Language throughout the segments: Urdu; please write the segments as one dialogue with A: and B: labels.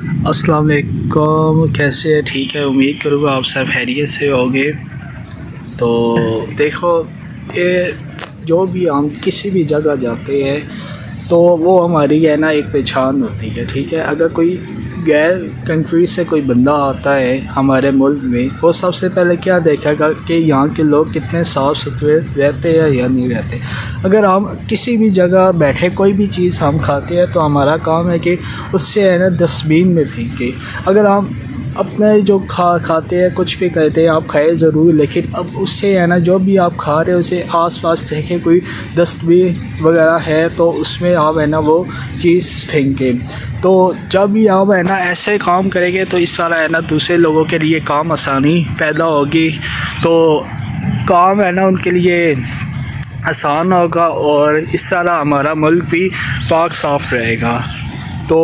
A: السلام علیکم، کیسے ہے؟ ٹھیک ہے، امید کروں گا آپ سب خیریت سے ہوگے۔ تو دیکھو، یہ جو بھی ہم کسی بھی جگہ جاتے ہیں تو وہ ہماری ہے نا ایک پہچان ہوتی ہے، ٹھیک ہے۔ اگر کوئی غیر کنٹری سے کوئی بندہ آتا ہے ہمارے ملک میں، وہ سب سے پہلے کیا دیکھے گا کہ یہاں کے لوگ کتنے صاف ستھرے رہتے ہیں یا نہیں رہتے۔ اگر ہم کسی بھی جگہ بیٹھے کوئی بھی چیز ہم کھاتے ہیں تو ہمارا کام ہے کہ اس سے ہے نا ڈسٹ بین میں پھینکے۔ اگر ہم اپنے جو کھاتے ہیں کچھ بھی کہتے ہیں آپ کھائے ضرور، لیکن اب اس سے ہے نا جو بھی آپ کھا رہے ہیں اسے آس پاس دیکھیں کوئی ڈسٹ بین وغیرہ ہے تو اس میں آپ ہے نا وہ چیز پھینکیں۔ تو جب بھی آپ ہے نا ایسے کام کریں گے تو اس طرح ہے نا دوسرے لوگوں کے لیے کام آسانی پیدا ہوگی، تو کام ہے نا ان کے لیے آسان ہوگا، اور اس طرح ہمارا ملک بھی پاک صاف رہے گا۔ تو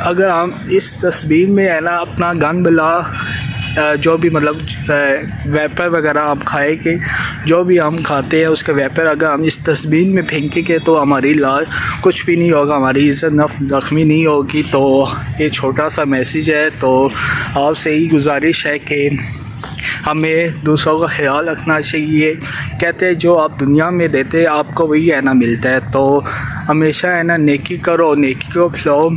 A: اگر ہم اس تصویر میں ہے نا اپنا گن بلا جو بھی مطلب ویپر وغیرہ ہم کھائے کہ جو بھی ہم کھاتے ہیں اس کے ویپر اگر ہم اس ڈسٹبین میں پھینکیں گے تو ہماری کچھ بھی نہیں ہوگا، ہماری عزت نفس زخمی نہیں ہوگی۔ تو یہ چھوٹا سا میسیج ہے، تو آپ سے ہی گزارش ہے کہ ہمیں دوسروں کا خیال رکھنا چاہیے۔ کہتے ہیں جو آپ دنیا میں دیتے آپ کو وہی ہے نا ملتا ہے، تو ہمیشہ ہے نا نیکی کرو، نیکی کو پھیلاؤ۔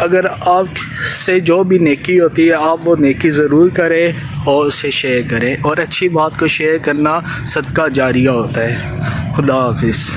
A: اگر آپ سے جو بھی نیکی ہوتی ہے آپ وہ نیکی ضرور کریں اور اسے شیئر کریں، اور اچھی بات کو شیئر کرنا صدقہ جاریہ ہوتا ہے۔ خدا حافظ۔